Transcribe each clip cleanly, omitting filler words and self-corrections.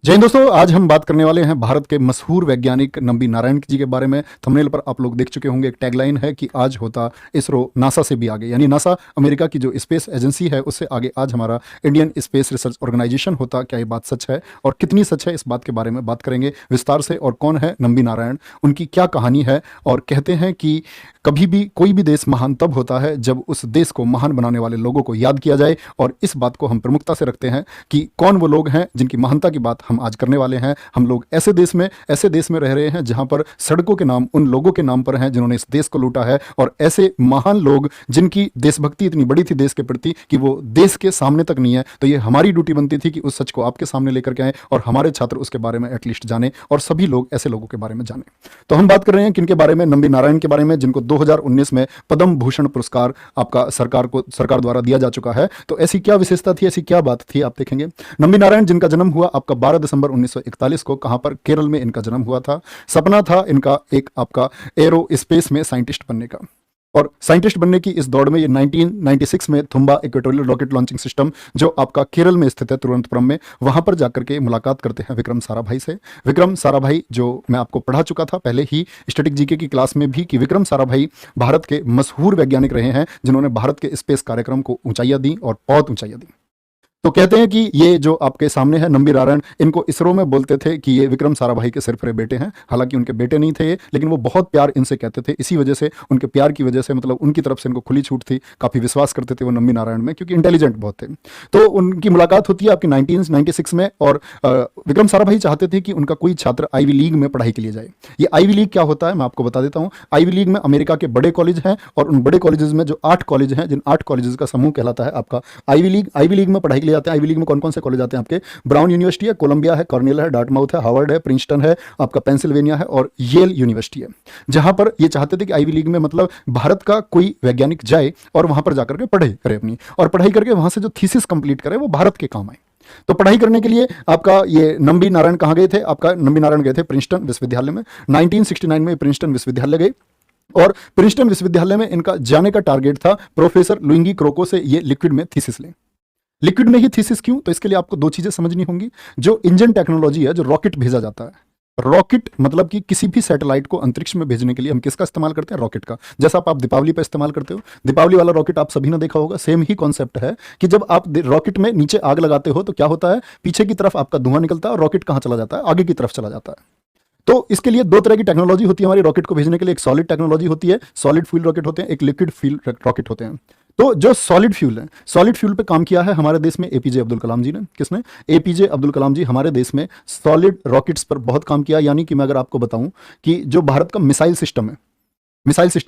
जय हिंद दोस्तों, आज हम बात करने वाले हैं भारत के मशहूर वैज्ञानिक नंबी नारायण जी के बारे में। थंबनेल पर आप लोग देख चुके होंगे, एक टैगलाइन है कि आज होता इसरो नासा से भी आगे, यानी नासा अमेरिका की जो स्पेस एजेंसी है उससे आगे आज हमारा इंडियन स्पेस रिसर्च ऑर्गेनाइजेशन होता। क्या ये बात सच है और कितनी सच है, इस बात के बारे में बात करेंगे विस्तार से। और कौन है नंबी नारायण, उनकी क्या कहानी है। और कहते हैं कि कभी भी कोई भी देश महान तब होता है जब उस देश को महान बनाने वाले लोगों को याद किया जाए, और इस बात को हम प्रमुखता से रखते हैं कि कौन वो लोग हैं जिनकी महानता की बात हम आज करने वाले हैं। हम लोग ऐसे देश में रह रहे हैं जहां पर सड़कों के नाम उन लोगों के नाम पर हैं जिन्होंने इस देश को लूटा है, और ऐसे महान लोग जिनकी देशभक्ति इतनी बड़ी थी देश के प्रति कि वो देश के सामने तक नहीं है। तो ये हमारी ड्यूटी बनती थी कि उस सच को आपके सामने लेकर के आए और हमारे छात्र उसके बारे में एटलीस्ट जाने, और सभी लोग ऐसे लोगों के बारे में जाने। तो हम बात कर रहे हैं किनके बारे में, नंबी नारायण के बारे में, जिनको 2019 में पद्म भूषण पुरस्कार आपका सरकार द्वारा दिया जा चुका है। तो ऐसी क्या विशेषता थी, ऐसी क्या बात थी, आप देखेंगे। नंबी नारायण जिनका जन्म हुआ आपका 12 दिसंबर 1941 को, कहां पर, केरल में इनका जन्म हुआ था। सपना था इनका एक आपका एरो स्पेस में साइंटिस्ट बनने का, और साइंटिस्ट बनने की इस दौड़ में ये 1996 में Thumba equatorial rocket launching system, जो आपका केरल में स्थित है तिरुवनंतपुरम में, वहां पर जाकर के मुलाकात करते हैं विक्रम साराभाई से। विक्रम साराभाई, जो मैं आपको पढ़ा चुका था पहले ही स्टैटिक जीके की क्लास में भी, कि विक्रम साराभाई भारत के मशहूर वैज्ञानिक रहे हैं जिन्होंने भारत के स्पेस कार्यक्रम को ऊंचाइयां दी, और बहुत ऊंचाइयां दी। तो कहते हैं कि ये जो आपके सामने है नंबी नारायण, इनको इसरो में बोलते थे कि ये विक्रम साराभाई के सिर्फ बेटे हैं। हालांकि उनके बेटे नहीं थे ये, लेकिन वो बहुत प्यार इनसे कहते थे। इसी वजह से, उनके प्यार की वजह से, मतलब उनकी तरफ से इनको खुली छूट थी, काफ़ी विश्वास करते थे वो नंबी नारायण में, क्योंकि इंटेलिजेंट बहुत थे। तो उनकी मुलाकात होती है आपकी 1996 में, और विक्रम साराभाई चाहते थे कि उनका कोई छात्र आईवी लीग में पढ़ाई के लिए जाए। ये आईवी लीग क्या होता है मैं आपको बता देता हूँ। आईवी लीग में अमेरिका के बड़े कॉलेज हैं, और उन बड़े कॉलेजेस में जो 8 कॉलेज हैं, जिन 8 कॉलेजेस का समूह कहलाता है आपका आईवी लीग। आईवी लीग में पढ़ाई के लिए जाते हैं। आईवी लीग में कौन कौन से कॉलेज आते हैं आपके, ब्राउन यूनिवर्सिटी है, कोलंबिया है, कॉर्नेल है, डार्टमाउथ है, हार्वर्ड है, प्रिंसटन है, आपका पेंसिल्वेनिया है, और येल यूनिवर्सिटी है। जहां पर ये चाहते थे कि आईवी लीग में मतलब भारत का कोई वैज्ञानिक जाए और वहां पर जाकर के पढ़ाई करे अपनी, और पढ़ाई करके वहां से जो थीसिस कंप्लीट करे वो भारत के काम आए। तो पढ़ाई करने के लिए आपका ये नंबी नारायण कहां गए थे, आपका नंबी नारायण गए थे प्रिंसटन विश्वविद्यालय में। 1969 में प्रिंसटन विश्वविद्यालय गए, और प्रिंसटन विश्वविद्यालय में इनका जाने का टारगेट था प्रोफेसर लुइंगी क्रोको से ये लिक्विड में थीसिस लें। लिक्विड में ही थीसिस क्यों, तो इसके लिए आपको 2 चीजें समझनी होंगी। जो इंजन टेक्नोलॉजी है, जो रॉकेट भेजा जाता है, रॉकेट मतलब कि किसी भी सैटेलाइट को अंतरिक्ष में भेजने के लिए हम किसका इस्तेमाल करते हैं, रॉकेट का। जैसा आप दीपावली पर इस्तेमाल करते हो, दीपावली वाला रॉकेट आप सभी ने देखा होगा। सेम ही कॉन्सेप्ट है कि जब आप रॉकेट में नीचे आग लगाते हो तो क्या होता है, पीछे की तरफ आपका धुआं निकलता है, और रॉकेट कहां चला जाता है, आगे की तरफ चला जाता है। तो इसके लिए 2 तरह की टेक्नोलॉजी होती है हमारी रॉकेट को भेजने के लिए। एक सॉलिड टेक्नोलॉजी होती है, सॉलिड फ्यूल रॉकेट होते हैं, एक लिक्विड फ्यूल रॉकेट होते हैं। तो जो सॉलिड फ्यूल है, सॉलिड फ्यूल पे काम किया है हमारे देश में एपीजे अब्दुल कलाम जी ने। किसने, एपीजे अब्दुल कलाम जी हमारे देश में सॉलिड रॉकेट्स पर बहुत काम किया। यानी कि मैं अगर आपको बताऊं कि जो भारत का मिसाइल सिस्टम है,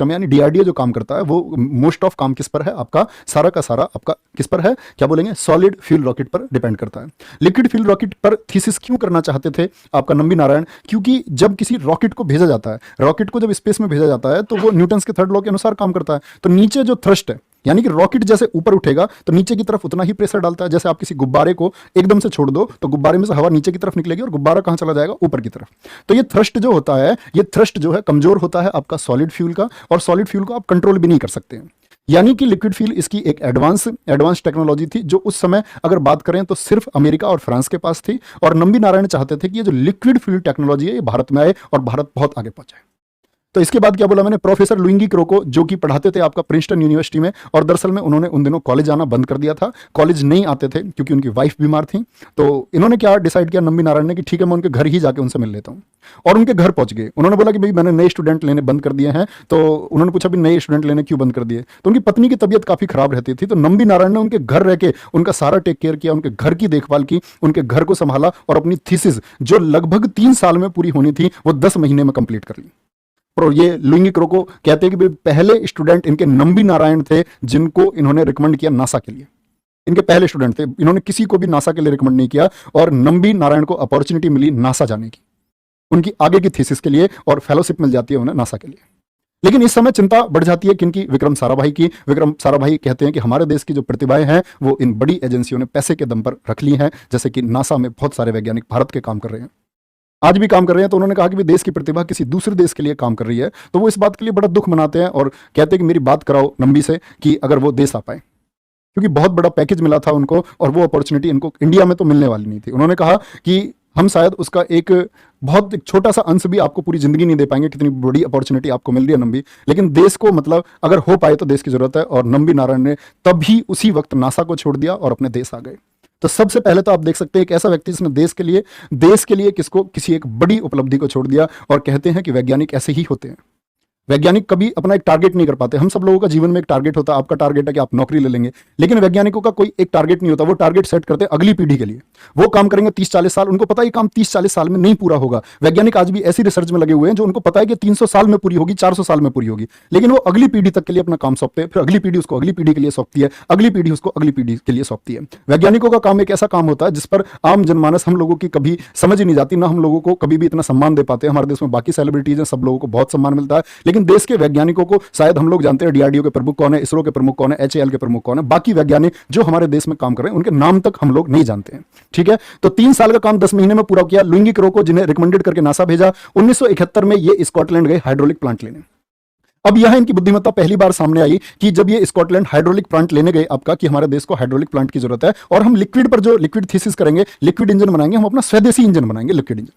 यानी डीआरडीओ जो काम करता है, वो मोस्ट ऑफ काम किस पर है, आपका सारा का सारा आपका किस पर है, क्या बोलेंगे, सॉलिड फ्यूल रॉकेट पर डिपेंड करता है। लिक्विड फ्यूल रॉकेट पर थीसिस क्यों करना चाहते थे आपका नंबी नारायण, क्योंकि जब किसी रॉकेट को भेजा जाता है, रॉकेट को जब स्पेस में भेजा जाता है, तो वो न्यूटन्स के 3rd लॉ के अनुसार काम करता है। तो नीचे जो थ्रस्ट है, यानी कि रॉकेट जैसे ऊपर उठेगा तो नीचे की तरफ उतना ही प्रेशर डालता है। जैसे आप किसी गुब्बारे को एकदम से छोड़ दो तो गुब्बारे में से हवा नीचे की तरफ निकलेगी, और गुब्बारा कहां चला जाएगा, ऊपर की तरफ। तो ये थ्रस्ट जो होता है, ये थ्रस्ट जो है कमजोर होता है आपका सॉलिड फ्यूल का, और सॉलिड फ्यूल को आप कंट्रोल भी नहीं कर सकते हैं। यानी कि लिक्विड फ्यूल इसकी एक एडवांस टेक्नोलॉजी थी, जो उस समय अगर बात करें तो सिर्फ अमेरिका और फ्रांस के पास थी। और नंबी नारायण चाहते थे कि ये जो लिक्विड फ्यूल टेक्नोलॉजी है ये भारत में आए और भारत बहुत आगे पहुंचे। तो इसके बाद क्या बोला मैंने, प्रोफेसर लुइंगी क्रोको, जो कि पढ़ाते थे आपका प्रिंसटन यूनिवर्सिटी में, और दरअसल में उन्होंने उन दिनों कॉलेज आना बंद कर दिया था। कॉलेज नहीं आते थे क्योंकि उनकी वाइफ बीमार थी। तो इन्होंने क्या डिसाइड किया नंबी नारायण ने कि ठीक है, मैं उनके घर ही जाके उनसे मिल लेता हूँ। और उनके घर पहुंच गए। उन्होंने बोला कि भाई मैंने नए स्टूडेंट लेने बंद कर दिए हैं। तो उन्होंने पूछा भी नए स्टूडेंट लेने क्यों बंद कर दिए, तो उनकी पत्नी की तबीयत काफी खराब रहती थी। तो नंबी नारायण ने उनके घर रह के उनका सारा टेक केयर किया, उनके घर की देखभाल की, उनके घर को संभाला, और अपनी थीसिस जो लगभग 3 साल में पूरी होनी थी वो 10 महीने में कंप्लीट कर ली। और ये लुइंगी क्रोको कहते हैं कि पहले स्टूडेंट इनके नंबी नारायण थे, जिनको इन्होंने रिकमेंड किया नासा के लिए। इनके पहले स्टूडेंट थे, इन्होंने किसी को भी नासा के लिए रिकमेंड नहीं किया, और नंबी नारायण को अपॉर्चुनिटी मिली नासा जाने की, उनकी आगे की थीसिस के लिए, और फेलोशिप मिल जाती है उन्हें नासा के लिए। लेकिन इस समय चिंता बढ़ जाती है किनकी, विक्रम साराभाई की। विक्रम साराभाई कहते हैं कि हमारे देश की जो प्रतिभाएं हैं वो इन बड़ी एजेंसियों ने पैसे के दम पर रख ली हैं। जैसे कि नासा में बहुत सारे वैज्ञानिक भारत के काम कर रहे हैं, आज भी काम कर रहे हैं। तो उन्होंने कहा कि भी देश की प्रतिभा किसी दूसरे देश के लिए काम कर रही है, तो वो इस बात के लिए बड़ा दुख मनाते हैं, और कहते हैं कि मेरी बात कराओ नंबी से कि अगर वो देश आ पाए, क्योंकि बहुत बड़ा पैकेज मिला था उनको, और वो अपॉर्चुनिटी इनको इंडिया में तो मिलने वाली नहीं थी। उन्होंने कहा कि हम शायद उसका एक बहुत एक छोटा सा अंश भी आपको पूरी जिंदगी नहीं दे पाएंगे, कितनी बड़ी अपॉर्चुनिटी आपको मिल रही है नंबी। लेकिन देश को मतलब अगर हो पाए तो देश की जरूरत है, और नंबी नारायण ने तभी उसी वक्त नासा को छोड़ दिया और अपने देश आ गए। तो सबसे पहले तो आप देख सकते हैं एक ऐसा व्यक्ति जिसने देश के लिए किसको किसी एक बड़ी उपलब्धि को छोड़ दिया। और कहते हैं कि वैज्ञानिक ऐसे ही होते हैं, वैज्ञानिक कभी अपना एक टारगेट नहीं कर पाते। हम सब लोगों का जीवन में एक टारगेट होता है, आपका टारगेट है कि आप नौकरी ले लेंगे, लेकिन वैज्ञानिकों का कोई एक टारगेट नहीं होता। वो टारगेट सेट करते हैं अगली पीढ़ी के लिए, वो काम करेंगे 30-40 साल, उनको पता है काम 30-40 साल में नहीं पूरा होगा। वैज्ञानिक आज भी ऐसी रिसर्च में लगे हुए हैं जो उनको पता है कि 300 साल में पूरी होगी, 400 साल में पूरी होगी, लेकिन वो अगली पीढ़ी तक के लिए अपना काम सौंपते हैं, फिर अगली पीढ़ी उसको अगली पीढ़ी के लिए सौंपती है, अगली पीढ़ी उसको अगली पीढ़ी के लिए सौंपती है। वैज्ञानिकों का काम एक ऐसा काम होता है जिस पर आम जनमानस हम लोगों की कभी समझ ही नहीं जाती, ना हम लोगों को कभी भी इतना सम्मान दे पाते हैं। हमारे देश में बाकी सेलिब्रिटीज हैं, सब लोगों को बहुत सम्मान मिलता है, लेकिन देश के वैज्ञानिकों को शायद हम लोग जानते हैं डीआरडीओ के प्रमुख कौन है, इसरो के प्रमुख कौन है, एचएएल के प्रमुख कौन है, बाकी वैज्ञानिक जो हमारे देश में काम कर रहे हैं उनके नाम तक हम लोग नहीं जानते हैं। ठीक है, तो 3 साल का काम 10 महीने में पूरा किया। लुइंगी क्रो को जिन्हें रिकमेंडेड करके नासा भेजा, 1971 में ये स्कॉटलैंड गए हाइड्रोलिक प्लांट लेने। अब यहां इनकी बुद्धिमत्ता पहली बार सामने आई कि जब ये स्कॉटलैंड हाइड्रोलिक प्लांट लेने गए आपका, कि हमारे देश को हाइड्रोलिक प्लांट की जरूरत है और हम लिक्विड पर जो लिक्विड थीसिस करेंगे, लिक्विड इंजन बनाएंगे, हम अपना स्वदेशी इंजन बनाएंगे, लिक्विड इंजन।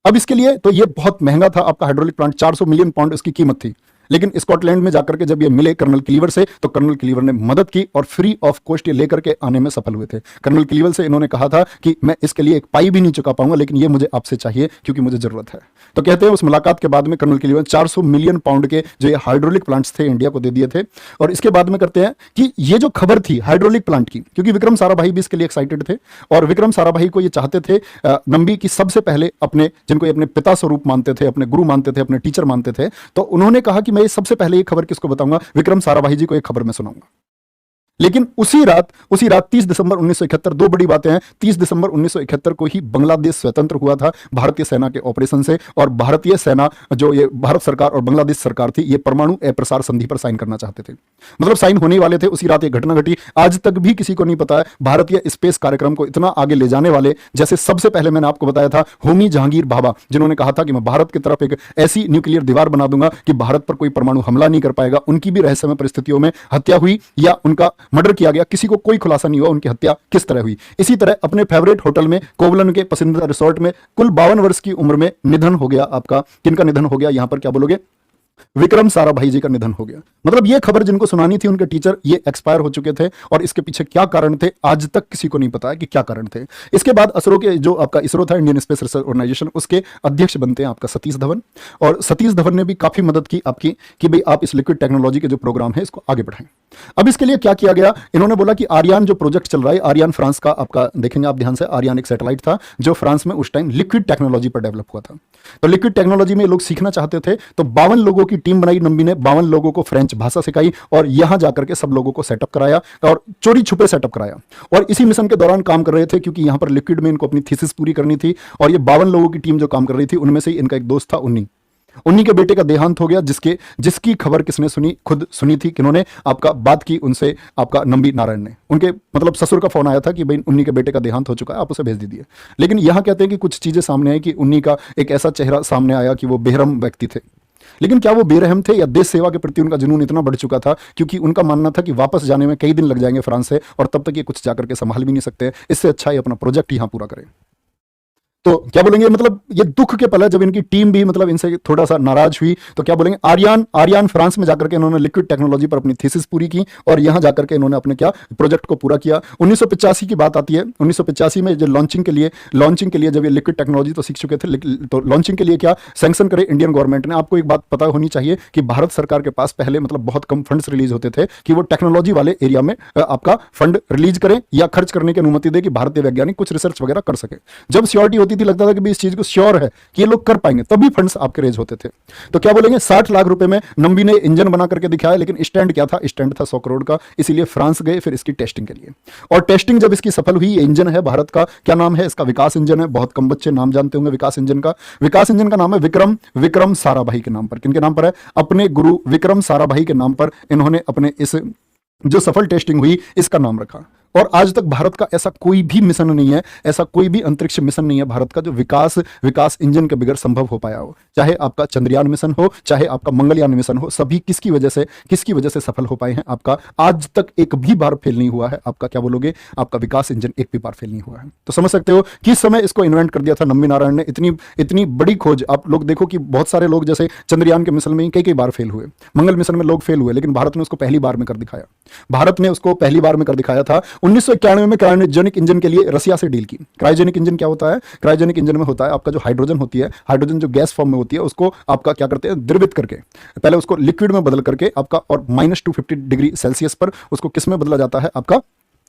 अब इसके लिए तो ये बहुत महंगा था आपका हाइड्रोलिक प्लांट, 400 मिलियन पाउंड इसकी कीमत थी। लेकिन स्कॉटलैंड में जाकर के जब ये मिले कर्नल क्लीवर से, तो कर्नल क्लीवर ने मदद की और फ्री ऑफ कॉस्ट ये लेकर के आने में सफल हुए थे। कर्नल क्लीवर से इन्होंने कहा था कि मैं इसके लिए एक पाई भी नहीं चुका पाऊंगा, लेकिन ये मुझे आपसे चाहिए क्योंकि मुझे जरूरत है। तो कहते हैं उस मुलाकात के बाद में कर्नल क्लीवर 400 मिलियन पाउंड के जो ये हाइड्रोलिक प्लांट्स थे इंडिया को दे दिए थे। और इसके बाद में करते हैं कि ये जो खबर थी हाइड्रोलिक प्लांट की, क्योंकि विक्रम साराभाई भी इसके लिए एक्साइटेड थे और विक्रम साराभाई को ये चाहते थे नंबी की सबसे पहले अपने, जिनको ये अपने पिता स्वरूप मानते थे, अपने गुरु मानते थे, अपने टीचर मानते थे, तो उन्होंने कहा कि मैं ये सबसे पहले ये खबर किसको बताऊंगा, विक्रम साराभाई जी को एक खबर मैं सुनाऊंगा। लेकिन उसी रात 30 दिसंबर 1971, दो बड़ी बातें हैं। 30 दिसंबर 1971 को ही बांग्लादेश स्वतंत्र हुआ था भारतीय सेना के ऑपरेशन से, और भारतीय सेना जो ये भारत सरकार और बांग्लादेश सरकार थी, ये परमाणु अप्रसार संधि पर साइन करना चाहते थे, मतलब साइन होने वाले थे। उसी रात एक घटना घटी, आज तक भी किसी को नहीं पता है भारतीय स्पेस कार्यक्रम को इतना आगे ले जाने वाले। जैसे सबसे पहले मैंने आपको बताया था होमी जहांगीर भाभा, जिन्होंने कहा था कि मैं भारत की तरफ एक ऐसी न्यूक्लियर दीवार बना दूंगा कि भारत पर कोई परमाणु हमला नहीं कर पाएगा। उनकी भी रहस्यमय परिस्थितियों में हत्या हुई या उनका मर्डर किया गया, किसी को कोई खुलासा नहीं हुआ उनकी हत्या किस तरह हुई। इसी तरह अपने फेवरेट होटल में, कोवलन के पसंदीदा रिसोर्ट में, कुल 52 वर्ष की उम्र में निधन हो गया आपका। किनका निधन हो गया, यहां पर क्या बोलोगे, विक्रम साराभाई जी का निधन हो गया। मतलब ये खबर जिनको सुनानी थी उनके टीचर, ये एक्सपायर हो चुके थे, और इसके पीछे क्या कारण थे आज तक किसी को नहीं पता है कि क्या कारण थे। इसके बाद इसरो के जो आपका इसरो था, इंडियन स्पेस रिसर्च ऑर्गेनाइजेशन, उसके अध्यक्ष बनते हैं आपका सतीश धवन। और सतीश धवन ने भी काफी मदद की आपकी कि भाई आप इस लिक्विड टेक्नोलॉजी के जो प्रोग्राम है इसको आगे बढ़ाएं। अब इसके लिए क्या किया गया, इन्होंने बोला कि आर्यान जो प्रोजेक्ट चल रहा है, आर्यान फ्रांस का आपका देखेंगे आप ध्यान से, आर्यान एक सैटेलाइट था जो फ्रांस में उस टाइम लिक्विड टेक्नोलॉजी पर डेवलप हुआ था। तो लिक्विड टेक्नोलॉजी में लोग सीखना चाहते थे, तो 52 लोगों की टीम बनाई नंबी ने, 52 लोगों को फ्रेंच भाषा सिखाई और यहां जाकर के सब लोगों को सेटअप कराया और चोरी छुपे सेटअप कराया। और इसी मिशन के दौरान काम कर रहे थे, क्योंकि यहां पर लिक्विड में इनको अपनी थीसिस पूरी करनी थी। और ये 52 लोगों की टीम जो काम कर रही थी, उनमें से इनका एक दोस्त था उन्नी के बेटे का देहांत हो गया, जिसकी खबर किसने सुनी, खुद सुनी थी, किन्होंने आपका बात की उनसे, आपका नंबी नारायण ने। उनके मतलब ससुर का फोन आया था कि भाई उन्नी के बेटे का देहांत हो चुका है, आप उसे भेज दीजिए। लेकिन यहां कहते हैं कि कुछ चीजें सामने आई कि उन्नी का एक ऐसा चेहरा सामने आया कि वो बेरहम व्यक्ति थे। लेकिन क्या वो बेरहम थे, या देश सेवा के प्रति उनका जुनून इतना बढ़ चुका था, क्योंकि उनका मानना था कि वापस जाने में कई दिन लग जाएंगे फ्रांस से, और तब तक ये कुछ जाकर के संभाल भी नहीं सकते, इससे अच्छा ये अपना प्रोजेक्ट यहां पूरा करें। तो क्या बोलेंगे, मतलब ये दुख के पल है जब इनकी टीम भी मतलब इनसे थोड़ा सा नाराज हुई। तो क्या बोलेंगे, आर्यान फ्रांस में जाकर के इन्होंने लिक्विड टेक्नोलॉजी पर अपनी थीसिस पूरी की और यहां जाकर के इन्होंने अपने क्या प्रोजेक्ट को पूरा किया। 1985 की बात आती है। 1985 में जो लॉन्चिंग के लिए जब ये लिक्विड टेक्नोलॉजी तो सीख चुके थे, तो लॉन्चिंग के लिए क्या सैंक्शन करे इंडियन गवर्नमेंट ने। आपको एक बात पता होनी चाहिए कि भारत सरकार के पास पहले मतलब बहुत कम फंड्स रिलीज होते थे कि वो टेक्नोलॉजी वाले एरिया में आपका फंड रिलीज करें या खर्च करने की अनुमति दे कि भारतीय वैज्ञानिक कुछ रिसर्च वगैरह कर सके। जब श्योरिटी होती थी, लगता था कि इस चीज को श्योर है कि ये लोग कर पाएंगे, तभी फंड्स आपके रेज होते थे। तो क्या बोलेंगे, 60 लाख रुपए में नंबी ने इंजन बना करके दिखाया, लेकिन स्टैंड क्या था, स्टैंड था 100 करोड़ का। इसीलिए फ्रांस गए फिर इसकी टेस्टिंग के लिए, और टेस्टिंग जब इसकी सफल हुई, ये इंजन है भारत का, क्या नाम है इसका, विकास इंजन है। बहुत कम बच्चे नाम जानते होंगे विकास इंजन का नाम है विक्रम साराभाई के नाम पर। किनके नाम पर है, अपने गुरु विक्रम साराभाई के नाम पर इन्होंने अपने इस जो सफल टेस्टिंग हुई इसका नाम रखा। और आज तक भारत का ऐसा कोई भी मिशन नहीं है, ऐसा कोई भी अंतरिक्ष मिशन नहीं है भारत का जो विकास इंजन के बगैर संभव हो पाया हो। चाहे आपका चंद्रयान मिशन हो, चाहे आपका मंगलयान मिशन हो, सभी किसकी वजह से सफल हो पाए हैं। आपका आज तक एक भी बार फेल नहीं हुआ है। आपका क्या बोलोगे, आपका विकास इंजन एक भी बार फेल नहीं हुआ है। तो समझ सकते हो किस समय इसको इन्वेंट कर दिया था नम्बी नारायण ने। इतनी बड़ी खोज। आप लोग देखो कि बहुत सारे लोग जैसे चंद्रयान के मिशन में कई बार फेल हुए, मंगल मिशन में लोग फेल हुए, लेकिन भारत ने उसको पहली बार में कर दिखाया। भारत ने उसको पहली बार में कर दिखाया था। 1991 में क्रायोजेनिक इंजन के लिए रसिया से डील की। क्रायोजेनिक इंजन क्या होता है? क्रायोजेनिक इंजन में होता है आपका जो हाइड्रोजन होती है, हाइड्रोजन जो गैस फॉर्म में होती है, उसको आपका क्या करते हैं, द्रवित करके, पहले उसको लिक्विड में बदल करके आपका, और -250 डिग्री सेल्सियस पर उसको किस में बदला जाता है, आपका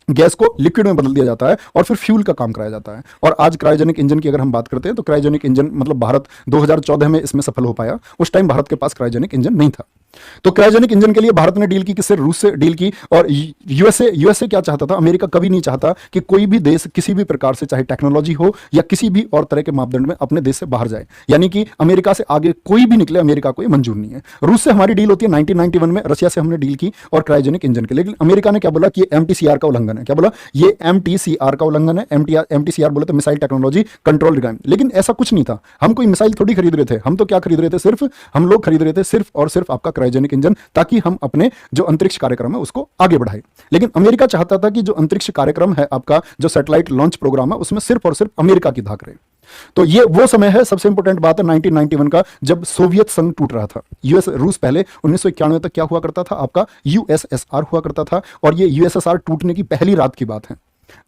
गैस को लिक्विड में बदल दिया जाता है और फिर फ्यूल का काम कराया जाता है। और आज क्रायोजेनिक इंजन की अगर हम बात करते हैं तो क्रायोजेनिक इंजन मतलब भारत 2014 में इसमें सफल हो पाया। उस टाइम भारत के पास क्रायोजेनिक इंजन नहीं था। तो क्रायोजेनिक इंजन के लिए भारत ने डील की, किससे? रूस से डील की। और यूएसए क्या चाहता था? अमेरिका कभी नहीं चाहता कि कोई भी देश किसी भी प्रकार से, चाहे टेक्नोलॉजी हो या किसी भी और तरह के मापदंड में, अपने देश से बाहर जाए, यानी कि अमेरिका से आगे कोई भी निकले, अमेरिका को मंजूर नहीं है। रूस से हमारी डील होती है 1991 में, रशिया से हमने डील की और क्रायोजेनिक इंजन के। लेकिन अमेरिका ने क्या बोला कि एमटीसीआर का उल्लंघन है। क्या बोला? ये एमटीसीआर का उल्लंघन है। एमटीसीआर बोले तो मिसाइल टेक्नोलॉजी कंट्रोल रिगार्ड। लेकिन ऐसा कुछ नहीं था। हम कोई मिसाइल थोड़ी खरीद रहे थे। हम तो क्या खरीद रहे थे? हम लोग खरीद रहे थे सिर्फ और सिर्फ आपका क्रायोजेनिक इंजन, ताकि हम अपने जो अंतरिक्ष कार्यक्रम है उसको आगे बढ़ाएं। लेकिन अमेरिका चाहता था कि जो अंतरिक्ष कार्यक्रम है आपका, जो सैटेलाइट लॉन्च प्रोग्राम है, उसमें सिर्फ और सिर्फ अमेरिका की धाक रहे। तो ये वो समय है, सबसे इंपॉर्टेंट बात है 1991 का, जब सोवियत संघ टूट रहा था। रूस पहले 1991 तक क्या हुआ करता था? आपका यूएसएसआर हुआ करता था। और ये यूएसएसआर टूटने की पहली रात की बात है,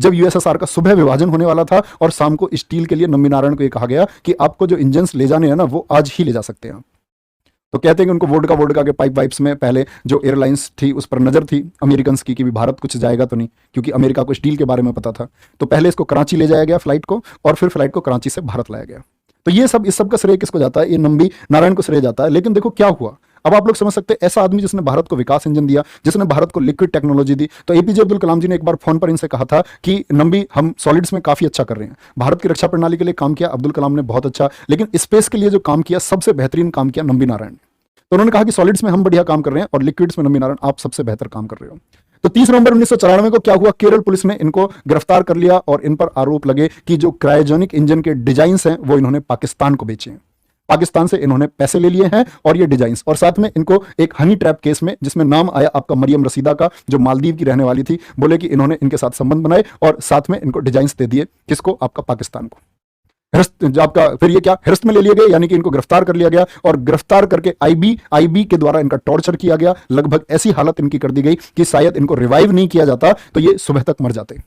जब यूएसएसआर का सुबह विभाजन होने वाला था और शाम को स्टील के लिए नम्बी नारायण को ये कहा गया कि आपको जो इंजन्स ले जाने हैं ना, वो आज ही ले जा सकते हैं। तो कहते हैं कि उनको वोडका के पाइप्स में पहले जो एयरलाइंस थी उस पर नजर थी अमेरिकन की कि भी भारत कुछ जाएगा तो नहीं, क्योंकि अमेरिका को स्टील के बारे में पता था। तो पहले इसको कराची ले जाया गया फ्लाइट को, और फिर फ्लाइट को कराची से भारत लाया गया। तो ये सब, इस सब का श्रेय किसको जाता है? ये नम्बी नारायण को श्रेय जाता है। लेकिन देखो क्या हुआ, अब आप लोग समझ सकते हैं, ऐसा आदमी जिसने भारत को विकास इंजन दिया, जिसने भारत को लिक्विड टेक्नोलॉजी दी। तो एपीजे अब्दुल कलाम जी ने एक बार फोन पर इनसे कहा था कि नम्बी, हम सॉलिड्स में काफी अच्छा कर रहे हैं, भारत की रक्षा प्रणाली के लिए काम किया अब्दुल कलाम ने बहुत अच्छा, लेकिन स्पेस के लिए जो काम किया, सबसे बेहतरीन काम किया नम्बी नारायण। तो उन्होंने कहा कि सॉलिड्स में हम बढ़िया काम कर रहे हैं और लिक्विड्स में नम्बी नारायण आप सबसे बेहतर काम कर रहे हो। तो 30 नवंबर 1994 को क्या हुआ, केरल पुलिस ने इनको गिरफ्तार कर लिया और इन पर आरोप लगे कि जो क्रायोजेनिक इंजन के डिजाइन्स हैं वो इन्होंने पाकिस्तान को बेचे हैं। पाकिस्तान से इन्होंने पैसे ले लिए हैं और ये डिजाइन्स, और साथ में इनको एक हनी ट्रैप केस में, जिसमें नाम आया आपका मरियम रसीदा का, जो मालदीव की रहने वाली थी, बोले कि इन्होंने इनके साथ संबंध बनाए और साथ में इनको डिजाइन्स दे दिए। किसको? आपका पाकिस्तान को। आपका फिर ये क्या, हिरासत में ले लिए गए, यानी कि इनको गिरफ्तार कर लिया गया और गिरफ्तार करके आईबी के द्वारा इनका टॉर्चर किया गया। लगभग ऐसी हालत इनकी कर दी गई कि शायद इनको रिवाइव नहीं किया जाता तो ये सुबह तक मर जाते।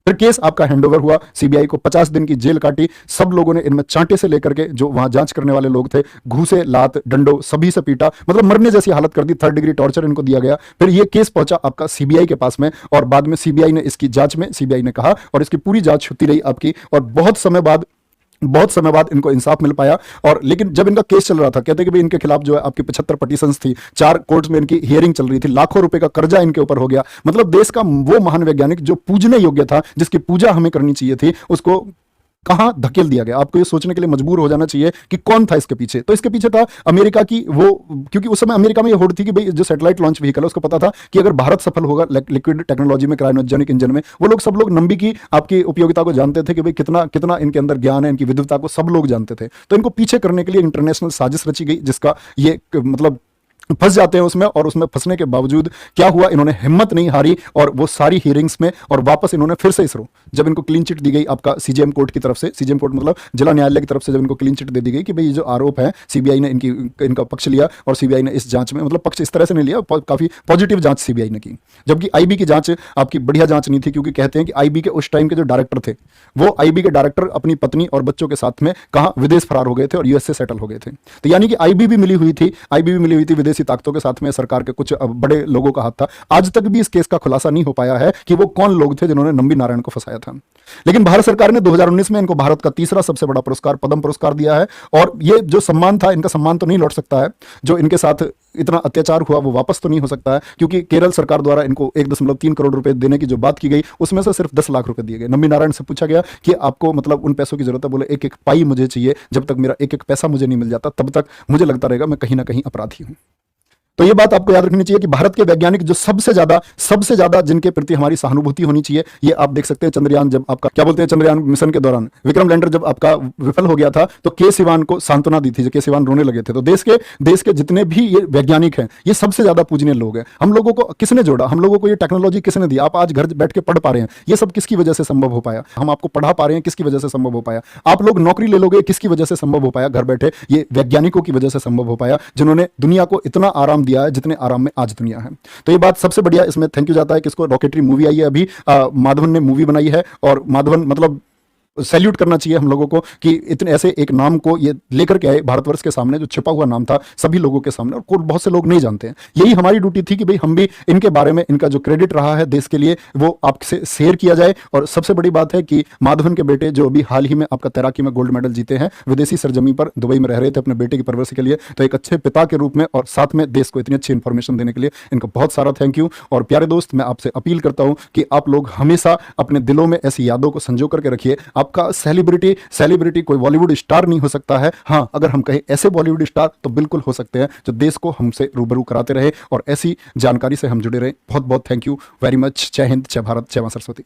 फिर केस आपका हैंडओवर हुआ सीबीआई को, 50 दिन की जेल काटी। सब लोगों ने इनमें चांटे से लेकर के, जो वहां जांच करने वाले लोग थे, घूसे, लात, डंडो, सभी से पीटा, मतलब मरने जैसी हालत कर दी। 3rd डिग्री टॉर्चर इनको दिया गया। फिर ये केस पहुंचा आपका सीबीआई के पास में, और बाद में सीबीआई ने इसकी जांच में, सीबीआई ने कहा, और इसकी पूरी जांच होती रही आपकी, और बहुत समय बाद इनको इंसाफ मिल पाया। और लेकिन जब इनका केस चल रहा था, कहते कि भाई इनके खिलाफ जो है आपकी 75 पिटीशंस थी, 4 कोर्ट्स में इनकी हियरिंग चल रही थी, लाखों रुपए का कर्जा इनके ऊपर हो गया। मतलब देश का वो महान वैज्ञानिक जो पूजने योग्य था, जिसकी पूजा हमें करनी चाहिए थी, उसको कहां धकेल दिया गया। आपको ये सोचने के लिए मजबूर हो जाना चाहिए कि कौन था इसके पीछे। तो इसके पीछे था अमेरिका की वो, क्योंकि उस समय अमेरिका में ये होड़ थी कि भाई जो सैटेलाइट लॉन्च व्हीकल है, उसको पता था कि अगर भारत सफल होगा लिक्विड टेक्नोलॉजी में, क्रायोजेनिक इंजन में, वो लोग, सब लोग नम्बी की आपकी उपयोगिता को जानते थे कि भाई कितना इनके अंदर ज्ञान है, इनकी विद्वता को सब लोग जानते थे। तो इनको पीछे करने के लिए इंटरनेशनल साजिश रची गई, जिसका ये मतलब फंस जाते हैं उसमें। और उसमें फंसने के बावजूद क्या हुआ, इन्होंने हिम्मत नहीं हारी और वो सारी हियरिंग्स में, और वापस इन्होंने फिर से इसरो, जब इनको क्लीन चिट दी गई आपका सीजेएम कोर्ट की तरफ से, सीजेएम कोर्ट मतलब जिला न्यायालय की तरफ से, जब इनको क्लीन चिट दे दी गई कि भाई ये जो आरोप है, सीबीआई ने इनका पक्ष लिया, और सीबीआई ने इस जांच में, मतलब पक्ष इस तरह से नहीं लिया, काफी पॉजिटिव जांच सीबीआई ने की। जबकि आईबी की जांच आपकी बढ़िया जांच नहीं थी, क्योंकि कहते हैं कि आईबी के उस टाइम के जो डायरेक्टर थे, वो आईबी के डायरेक्टर अपनी पत्नी और बच्चों के साथ में कहा विदेश फरार हो गए थे और यूएस से सेटल हो गए थे। तो यानी कि आईबी भी मिली हुई थी विदेशी ताकतों के साथ में, सरकार के कुछ बड़े लोगों का हाथ था। आज तक भी इस केस का खुलासा नहीं हो पाया है कि वो कौन लोग थे जिन्होंने नम्बी नारायण को फंसाया था। लेकिन भारत सरकार ने 2019 में इनको भारत का तीसरा सबसे बड़ा पुरस्कार, पद्म पुरस्कार दिया है। और ये जो सम्मान था, इनका सम्मान तो नहीं लौट सकता है, जो इनके साथ इतना अत्याचार हुआ वो वापस तो नहीं हो सकता है, क्योंकि केरल सरकार द्वारा इनको 1.3 करोड़ रुपए देने की जो बात की गई, उसमें से सिर्फ 10 लाख रुपए दिए गए। नम्बी नारायण से पूछा गया कि आपको मतलब उन पैसों की जरूरत है, बोले एक एक पाई मुझे चाहिए, जब तक मेरा एक एक पैसा मुझे नहीं मिल जाता तब तक मुझे लगता रहेगा मैं कहीं ना कहीं अपराधी हूं। तो ये बात आपको याद रखनी चाहिए कि भारत के वैज्ञानिक जो सबसे ज्यादा जिनके प्रति हमारी सहानुभूति होनी चाहिए, ये आप देख सकते हैं चंद्रयान, जब आपका क्या बोलते हैं, चंद्रयान मिशन के दौरान विक्रम लैंडर जब आपका विफल हो गया था तो के सिवान को सांत्वना दी थी, जो के सिवान रोने लगे थे। तो देश के जितने भी ये वैज्ञानिक हैं, ये सबसे ज्यादा पूजनीय लोग हैं। हम लोगों को किसने जोड़ा, हम लोगों को ये टेक्नोलॉजी किसने दी, आप आज घर बैठ के पढ़ पा रहे हैं, ये सब किसकी वजह से संभव हो पाया। हम आपको पढ़ा पा रहे हैं, किसकी वजह से संभव हो पाया। आप लोग नौकरी ले लोगे, किसकी वजह से संभव हो पाया घर बैठे, ये वैज्ञानिकों की वजह से संभव हो पाया, जिन्होंने दुनिया को इतना आराम दिया है जितने आराम में आज दुनिया है। तो ये बात सबसे बढ़िया इसमें थैंक यू जाता है कि इसको रॉकेटरी मूवी आई है अभी, माधवन ने मूवी बनाई है, और माधवन मतलब सैल्यूट करना चाहिए हम लोगों को कि इतने ऐसे एक नाम को ये लेकर के आए भारतवर्ष के सामने, जो छिपा हुआ नाम था सभी लोगों के सामने, और बहुत से लोग नहीं जानते हैं। यही हमारी ड्यूटी थी कि भाई हम भी इनके बारे में, इनका जो क्रेडिट रहा है देश के लिए, वो आपसे शेयर किया जाए। और सबसे बड़ी बात है कि माधवन के बेटे जो अभी हाल ही में आपका तैराकी में गोल्ड मेडल जीते हैं, विदेशी सरजमी पर दुबई में रह रहे थे अपने बेटे की परवरिश के लिए, तो एक अच्छे पिता के रूप में और साथ में देश को इतनी अच्छी इंफॉर्मेशन देने के लिए इनका बहुत सारा थैंक यू। और प्यारे दोस्त, मैं आपसे अपील करता हूं कि आप लोग हमेशा अपने दिलों में ऐसी यादों को संजो करके रखिए। आपका सेलिब्रिटी कोई बॉलीवुड स्टार नहीं हो सकता है, हाँ अगर हम कहें ऐसे बॉलीवुड स्टार तो बिल्कुल हो सकते हैं जो देश को हमसे रूबरू कराते रहे और ऐसी जानकारी से हम जुड़े रहे। बहुत बहुत थैंक यू वेरी मच। जय हिंद, जय भारत, जय मां सरस्वती।